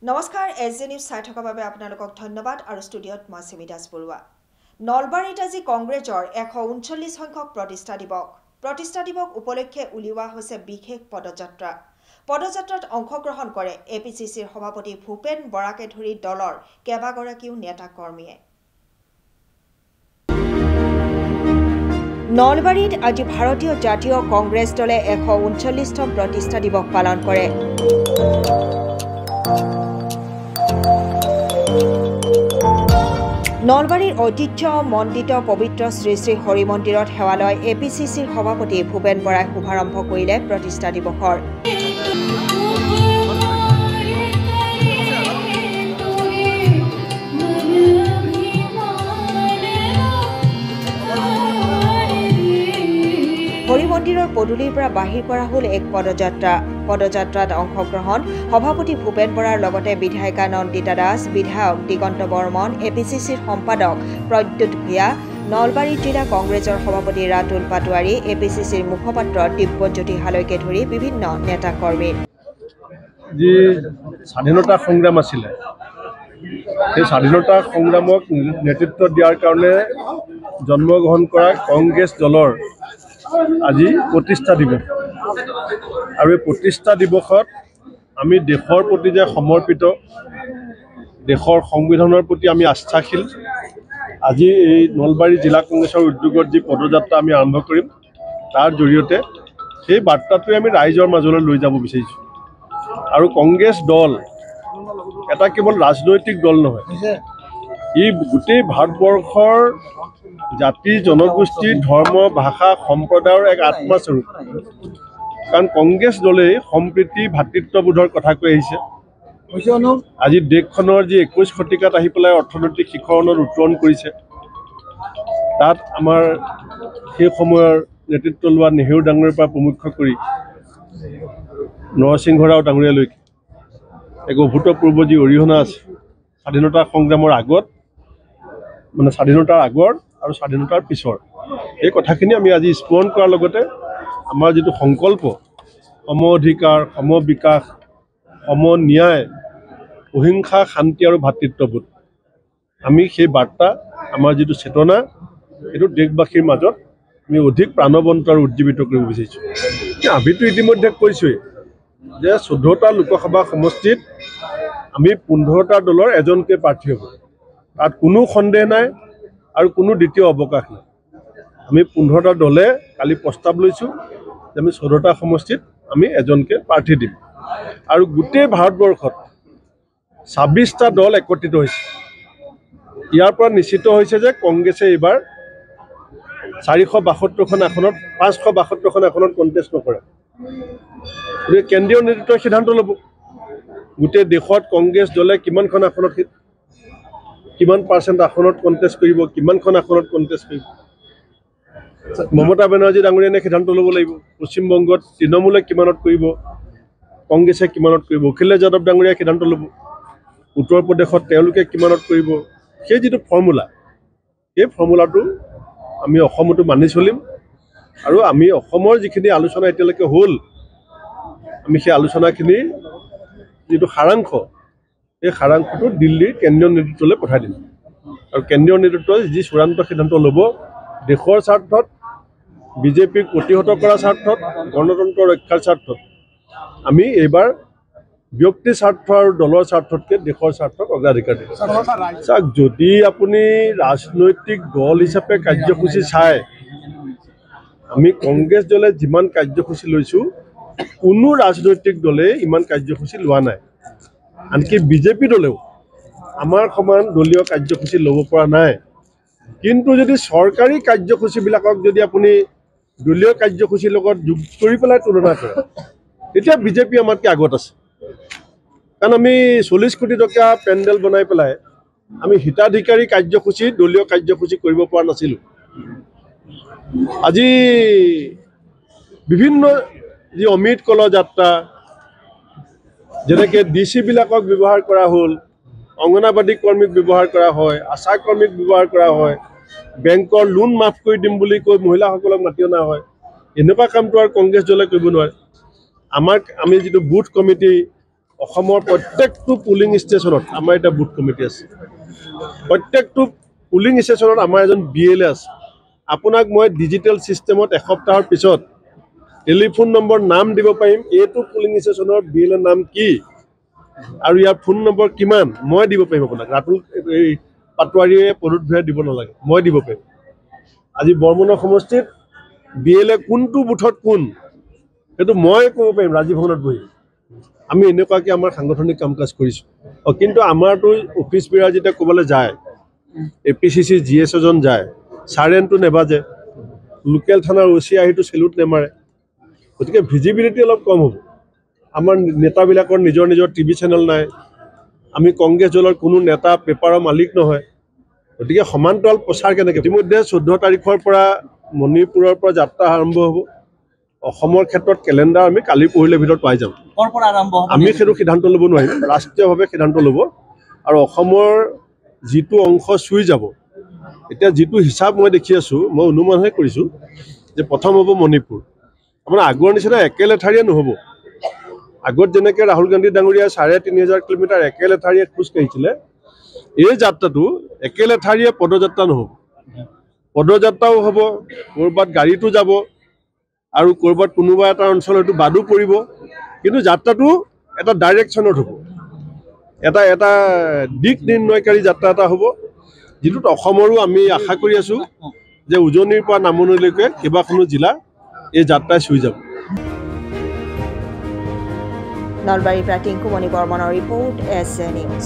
নমস্কাৰ SJ news চাই থকাৰ বাবে আপোনালোকক ধন্যবাদ আৰু ষ্টুডিঅ'ত মই সিমি দাস বৰুৱা। নলবাৰীত আজি কংগ্ৰেছৰ 139 সংখ্যক প্ৰতিষ্ঠা দিৱস উপলক্ষে উলিওৱা হৈছে বিশেষ পদযাত্ৰা। পদযাত্ৰাত অংশগ্ৰহণ কৰে এপিচিচিৰ সভাপতি ভূপেন বৰাকে ধৰি দলৰ কেইবাগৰাকীও নেতা কৰ্মীয়ে। নলবাৰীত আজি ভাৰতীয় জাতীয় কংগ্ৰেছ দলে 139তম প্ৰতিষ্ঠা দিৱস পালন কৰে। নলবাৰীৰ ঐতিহ্য মণ্ডিত পবিত্ৰ শ্ৰী শ্ৰী হৰি মন্দিৰত সেৱালয় এপিচিচিৰ সভাপতি ভূপেন বৰাই শুভাৰম্ভ কৰিলে প্ৰতিষ্ঠা দিৱসৰ। হৰি মন্দিৰৰ পদূলিৰ পৰা বাহিৰ কৰা হ'ল এক পদযাত্ৰাত অংশগ্ৰহণ সভাপতি ভূপেন বৰাৰ লগতে বিধায়িকা নন্দিতা দাস, বিধায়ক দিগন্ত বৰ্মন, এপিচিচিৰ সম্পাদক প্ৰদ্যুৎ ভূঞা, নলবাৰী জিলা কংগ্ৰেছৰ সভাপতি ৰাতুল পাটোৱাৰী, এপিচিচিৰ মুখপাত্ৰ দিব্যজ্যোতি হালৈকে ধৰি বিভিন্ন নেতা কৰ্মী। যি স্বাধীনতা সংগ্ৰাম আছিলে সেই স্বাধীনতা সংগ্ৰামক নেতৃত্ব দিয়াৰ কাৰণে জন্মগ্ৰহণ কৰা কংগ্ৰেছ দলৰ আজি প্ৰতিষ্ঠা দিৱস আৰু এই প্ৰতিষ্ঠা দিৱসত আমি দেশৰ প্ৰতি যে সমৰ্পিত, দেশৰ সংবিধানৰ প্ৰতি আমি আস্থাশীল, আজি এই নলবাৰী জিলা কংগ্ৰেছৰ উদ্যোগত যি পদযাত্ৰা আমি আৰম্ভ কৰিম তাৰ জৰিয়তে সেই বাৰ্তাটোৱে আমি ৰাইজৰ মাজলৈ লৈ যাব বিচাৰিছোঁ। আৰু কংগ্ৰেছ দল এটা কেৱল ৰাজনৈতিক দল নহয়, ই গোটেই ভাৰতবৰ্ষৰ জাতি, জনগোষ্ঠী, ধৰ্ম, ভাষা, সম্প্ৰদায়ৰ এক আত্মাস্বৰূপ। কাৰণ কংগ্ৰেছ দলেই সম্প্ৰীতি, ভাতৃত্ববোধৰ কথা কৈ আহিছে। আজি দেশখনৰ যি 21 শতিকাত আহি পেলাই অৰ্থনৈতিক শিখৰণত উত্তৰণ কৰিছে, তাত আমাৰ সেই সময়ৰ নেতৃত্ব লোৱা নেহেৰু ডাঙৰীয়াৰ পৰা প্ৰমুখ্য কৰি নৰসিংহ ৰাও ডাঙৰীয়ালৈকে এক অভূতপূৰ্ব যি অৰিহণা আছে স্বাধীনতা সংগ্ৰামৰ আগত, মানে স্বাধীনতাৰ আগৰ আৰু স্বাধীনতাৰ পিছৰ, এই কথাখিনি আমি আজি স্মৰণ কৰাৰ লগতে আমাৰ যিটো সংকল্প সম অধিকাৰ, সম বিকাশ, সম ন্যায়, অহিংসা, শান্তি আৰু ভাতৃত্ববোধ, আমি সেই বাৰ্তা, আমাৰ যিটো চেতনা, এইটো দেশবাসীৰ মাজত আমি অধিক প্ৰাণৱন্ত আৰু উজ্জীৱিত কৰিব বিচাৰিছোঁ। আমিতো ইতিমধ্যে কৈছোঁৱেই যে 14টা লোকসভা সমষ্টিত আমি 15টা দলৰ এজনকৈ প্ৰাৰ্থী হ'ব, তাত কোনো সন্দেহ নাই আৰু কোনো দ্বিতীয় অৱকাশ নাই। আমি 15টা দলে কালি প্ৰস্তাৱ লৈছোঁ যে আমি 14টা সমষ্টিত আমি এজনকৈ প্ৰাৰ্থী দিম। আৰু গোটেই ভাৰতবৰ্ষত 26টা দল একত্ৰিত হৈছে। ইয়াৰ পৰা নিশ্চিত হৈছে যে কংগ্ৰেছে এইবাৰ 472খন আসনত 572খন আসনত কণ্টেষ্ট নকৰে। গতিকে কেন্দ্ৰীয় নেতৃত্বই সিদ্ধান্ত ল'ব গোটেই দেশত কংগ্ৰেছ দলে কিমানখন আসনত, কিমান % আসনত কণ্টেষ্ট কৰিব, কিমানখন আসনত কণ্টেষ্ট কৰিব। মমতা বেনাৰ্জী ডাঙৰীয়ানে সিদ্ধান্ত ল'ব লাগিব। পশ্চিমবংগত তৃণমূলে কিমানত কৰিব, কংগ্ৰেছে কিমানত কৰিব। অখিলেশ যাদৱ ডাঙৰীয়াই সিদ্ধান্ত ল'ব উত্তৰ প্ৰদেশত তেওঁলোকে কিমানত কৰিব। সেই যিটো ফৰ্মুলা, সেই ফৰ্মুলাটো আমি অসমতো মানি চলিম। আৰু আমি অসমৰ যিখিনি আলোচনা এতিয়ালৈকে হ'ল, আমি সেই আলোচনাখিনিৰ যিটো সাৰাংশ, এই সাৰাংশটো দিল্লীৰ কেন্দ্ৰীয় নেতৃত্বলৈ পঠাই দিম। আৰু কেন্দ্ৰীয় নেতৃত্বই যি চূড়ান্ত সিদ্ধান্ত ল'ব, দেশৰ স্বাৰ্থত, বিজেপিক প্ৰতিহত কৰাৰ স্বাৰ্থত, গণতন্ত্ৰ ৰক্ষাৰ স্বাৰ্থত, আমি এইবাৰ ব্যক্তি স্বাৰ্থ আৰু দলৰ স্বাৰ্থতকৈ দেশৰ স্বাৰ্থক অগ্ৰাধিকাৰ দিম। চাওক, যদি আপুনি ৰাজনৈতিক দল হিচাপে কাৰ্যসূচী চায়, আমি কংগ্ৰেছ দলে যিমান কাৰ্যসূচী লৈছোঁ কোনো ৰাজনৈতিক দলে ইমান কাৰ্যসূচী লোৱা নাই। আনকি বিজেপি দলেও আমাৰ সমান দলীয় কাৰ্যসূচী ল'ব পৰা নাই। কিন্তু যদি চৰকাৰী কাৰ্যসূচীবিলাকক যদি আপুনি দলীয় কাৰ্যসূচীৰ লগত যোগ কৰি পেলাই তুলনা কৰে, তেতিয়া বিজেপি আমাতকৈ আগত আছে। কাৰণ আমি 40 কোটি টকা পেণ্ডেল বনাই পেলাই আমি হিতাধিকাৰী কাৰ্যসূচী, দলীয় কাৰ্যসূচী কৰিব পৰা নাছিলোঁ। আজি বিভিন্ন যি অমৃত কলহ যাত্ৰা, যেনেকৈ ডিচিবিলাকক ব্যৱহাৰ কৰা হ'ল, অংগনাবাদী কৰ্মীক ব্যৱহাৰ কৰা হয়, আশা কৰ্মীক ব্যৱহাৰ কৰা হয়, বেংকৰ লোন মাফ কৰি দিম বুলি কৈ মহিলাসকলক মাতি অনা হয়। এনেকুৱা কামটো আৰু কংগ্ৰেছ দলে কৰিব নোৱাৰে। আমি যিটো বুথ কমিটি, অসমৰ প্ৰত্যেকটো পুলিং ষ্টেচনত আমাৰ এটা বুথ কমিটি আছে প্ৰত্যেকটো পুলিং ষ্টেচনত আমাৰ এজন BLA আছে আপোনাক মই ডিজিটেল সিস্টেমত এসপ্তাহৰ পিছত টেলিফোন নম্বৰ নাম দিব পাৰিম এইটো পুলিং ষ্টেচনৰ BLA নাম কি আৰু ইয়াৰ ফোন নম্বৰ কিমান মই দিব পাৰিম আপোনাক ৰাতুল এই পাটৱাৰীয়ে পৰুত ভৰাই দিব নালাগে মই দিব পাৰিম আজি বৰমুনা সমষ্টিত BLA কোনটো বুথত কোন এটো মই ক'ব পাৰিম ৰাজীৱ ভৱনত বহি আমি এনেকুৱাকৈ আমাৰ সাংগঠনিক কাম কাজ কৰিছোঁ কিন্তু আমাৰতো অফিচ বিৰা যেতিয়া ক'বলৈ যায় APCC GS এজন যায় চাৰেনটো নেবাজে লোকেল থানাৰ OC আহিটো সেলুট নেমাৰে গতিকে ভিজিবিলিটি অলপ কম হ'ব আমাৰ নেতাবিলাকৰ নিজৰ নিজৰ টিভি চেনেল নাই আমি কংগ্ৰেছ দলৰ কোনো নেতা পেপাৰৰ মালিক নহয় গতিকে সমান্তৰাল প্ৰচাৰ কেনেকৈ ইতিমধ্যে 14 তাৰিখৰ পৰা মণিপুৰৰ পৰা যাত্ৰা আৰম্ভ হ'ব অসমৰ ক্ষেত্ৰত কেলেণ্ডাৰ আমি কালি পৰহিলে ভিতৰত পাই যাম কৰ পৰা আৰম্ভ হ'ব আমি সেইটো সিদ্ধান্ত ল'ব নোৱাৰিম ৰাষ্ট্ৰীয়ভাৱে সিদ্ধান্ত ল'ব আৰু অসমৰ যিটো অংশ চুই যাব এতিয়া যিটো হিচাপ মই দেখি আছোঁ মই অনুমানহে কৰিছোঁ যে প্ৰথম হ'ব মণিপুৰ আপোনাৰ আগৰ নিচিনা একেলেঠাৰিয়ে নহ'ব আগত যেনেকৈ ৰাহুল গান্ধী ডাঙৰীয়া ৩,৫০০ কিলোমিটাৰ একেলেঠাৰিয়ে খোজ কাঢ়িছিলে এই যাত্ৰাটো একেলেঠাৰিয়ে পদযাত্ৰা নহ'ব পদযাত্ৰাও হ'ব ক'ৰবাত গাড়ীটো যাব আৰু ক'ৰবাত কোনোবা এটা অঞ্চল হয়তো বাদো পৰিব কিন্তু যাত্ৰাটো এটা ডাইৰেকশ্যনত হ'ব এটা দিক নিৰ্ণয়কাৰী যাত্ৰা এটা হ'ব যিটোত অসমৰো আমি আশা কৰি আছোঁ যে উজনিৰ পৰা নামনিলৈকে কেইবাখনো জিলা এই যাত্ৰাই চুই যাব নলবাৰীৰ পৰা টিংকুমণি বৰ্মনৰ ৰিপৰ্ট SA নিউজ